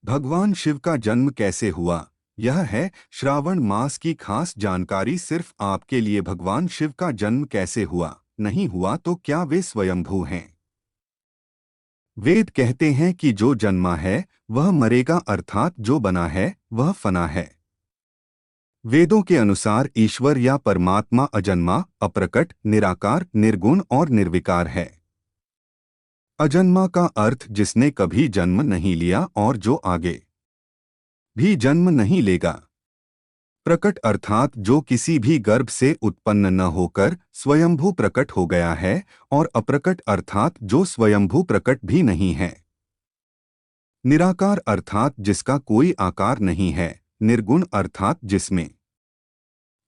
भगवान शिव का जन्म कैसे हुआ? यह है श्रावण मास की खास जानकारी सिर्फ आपके लिए। भगवान शिव का जन्म कैसे हुआ, नहीं हुआ तो क्या वे स्वयंभू हैं? वेद कहते हैं कि जो जन्मा है वह मरेगा, अर्थात जो बना है वह फना है। वेदों के अनुसार ईश्वर या परमात्मा अजन्मा, अप्रकट, निराकार, निर्गुण और निर्विकार है। अजन्मा का अर्थ जिसने कभी जन्म नहीं लिया और जो आगे भी जन्म नहीं लेगा। प्रकट अर्थात जो किसी भी गर्भ से उत्पन्न न होकर स्वयंभू प्रकट हो गया है, और अप्रकट अर्थात जो स्वयंभू प्रकट भी नहीं है। निराकार अर्थात जिसका कोई आकार नहीं है। निर्गुण अर्थात जिसमें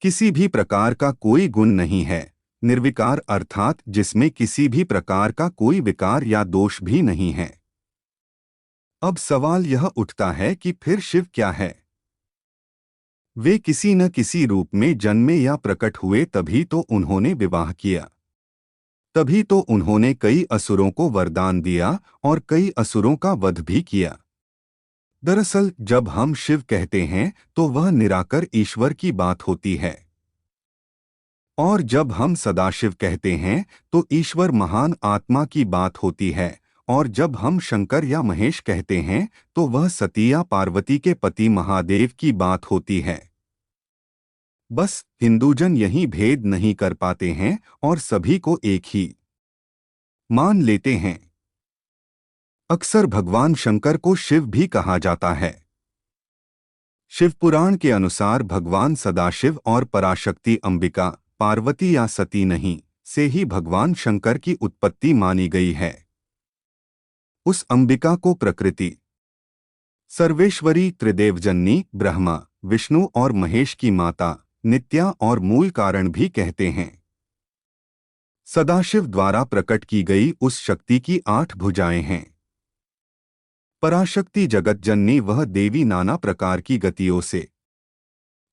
किसी भी प्रकार का कोई गुण नहीं है। निर्विकार अर्थात जिसमें किसी भी प्रकार का कोई विकार या दोष भी नहीं है। अब सवाल यह उठता है कि फिर शिव क्या है? वे किसी न किसी रूप में जन्मे या प्रकट हुए, तभी तो उन्होंने विवाह किया, तभी तो उन्होंने कई असुरों को वरदान दिया और कई असुरों का वध भी किया। दरअसल जब हम शिव कहते हैं तो वह निराकर ईश्वर की बात होती है, और जब हम सदाशिव कहते हैं तो ईश्वर महान आत्मा की बात होती है, और जब हम शंकर या महेश कहते हैं तो वह सती या पार्वती के पति महादेव की बात होती है। बस हिंदूजन यही भेद नहीं कर पाते हैं और सभी को एक ही मान लेते हैं। अक्सर भगवान शंकर को शिव भी कहा जाता है। शिवपुराण के अनुसार भगवान सदाशिव और पराशक्ति अंबिका, पार्वती या सती नहीं से ही भगवान शंकर की उत्पत्ति मानी गई है। उस अंबिका को प्रकृति सर्वेश्वरी, त्रिदेवजननी, ब्रह्मा, विष्णु और महेश की माता, नित्या और मूल कारण भी कहते हैं। सदाशिव द्वारा प्रकट की गई उस शक्ति की 8 भुजाएं हैं। पराशक्ति जगतजननी, वह देवी नाना प्रकार की गतियों से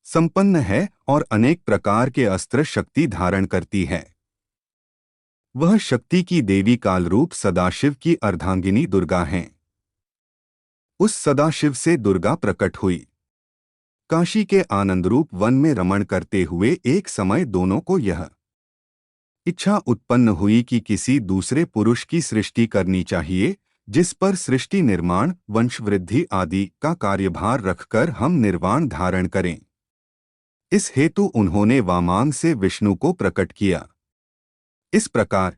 संपन्न है और अनेक प्रकार के अस्त्र शक्ति धारण करती है। वह शक्ति की देवी कालरूप सदाशिव की अर्धांगिनी दुर्गा हैं। उस सदाशिव से दुर्गा प्रकट हुई। काशी के आनंदरूप वन में रमण करते हुए एक समय दोनों को यह इच्छा उत्पन्न हुई कि किसी दूसरे पुरुष की सृष्टि करनी चाहिए, जिस पर सृष्टि निर्माण, वंशवृद्धि आदि का कार्यभार रखकर हम निर्वाण धारण करें। इस हेतु उन्होंने वामांग से विष्णु को प्रकट किया। इस प्रकार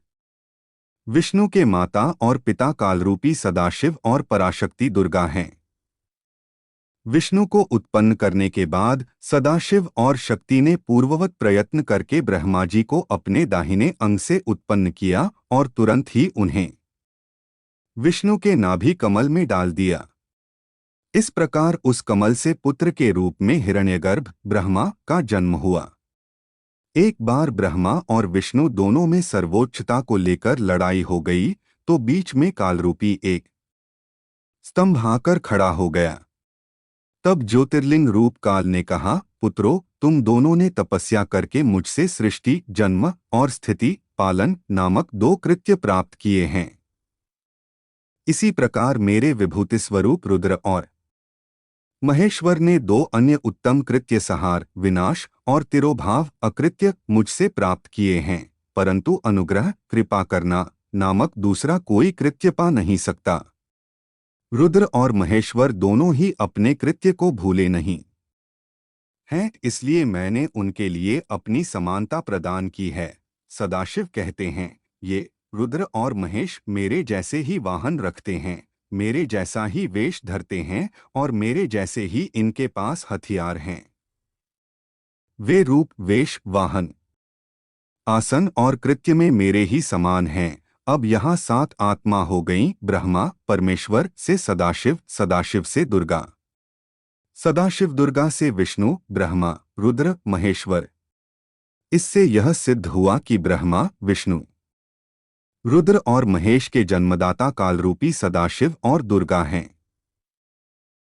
विष्णु के माता और पिता कालरूपी सदाशिव और पराशक्ति दुर्गा हैं। विष्णु को उत्पन्न करने के बाद सदाशिव और शक्ति ने पूर्ववत प्रयत्न करके ब्रह्मा जी को अपने दाहिने अंग से उत्पन्न किया और तुरंत ही उन्हें विष्णु के नाभि कमल में डाल दिया। इस प्रकार उस कमल से पुत्र के रूप में हिरण्यगर्भ ब्रह्मा का जन्म हुआ। एक बार ब्रह्मा और विष्णु दोनों में सर्वोच्चता को लेकर लड़ाई हो गई, तो बीच में कालरूपी एक स्तंभ आकर खड़ा हो गया। तब ज्योतिर्लिंग रूप काल ने कहा, पुत्रों, तुम दोनों ने तपस्या करके मुझसे सृष्टि, जन्म और स्थिति, पालन नामक 2 कृत्य प्राप्त किए हैं। इसी प्रकार मेरे विभूति स्वरूप रुद्र और महेश्वर ने 2 अन्य उत्तम कृत्य, संहार, विनाश और तिरोभाव अकृत्य मुझसे प्राप्त किए हैं, परंतु अनुग्रह, कृपा करना नामक दूसरा कोई कृत्य पा नहीं सकता। रुद्र और महेश्वर दोनों ही अपने कृत्य को भूले नहीं हैं, इसलिए मैंने उनके लिए अपनी समानता प्रदान की है। सदाशिव कहते हैं, ये रुद्र और महेश मेरे जैसे ही वाहन रखते हैं, मेरे जैसा ही वेश धरते हैं और मेरे जैसे ही इनके पास हथियार हैं। वे रूप, वेश, वाहन, आसन और कृत्य में मेरे ही समान हैं। अब यहाँ 7 आत्मा हो गईं, ब्रह्मा परमेश्वर से सदाशिव, सदाशिव से दुर्गा, सदाशिव दुर्गा से विष्णु, ब्रह्मा, रुद्र, महेश्वर। इससे यह सिद्ध हुआ कि ब्रह्मा, विष्णु, रुद्र और महेश के जन्मदाता कालरूपी सदाशिव और दुर्गा हैं।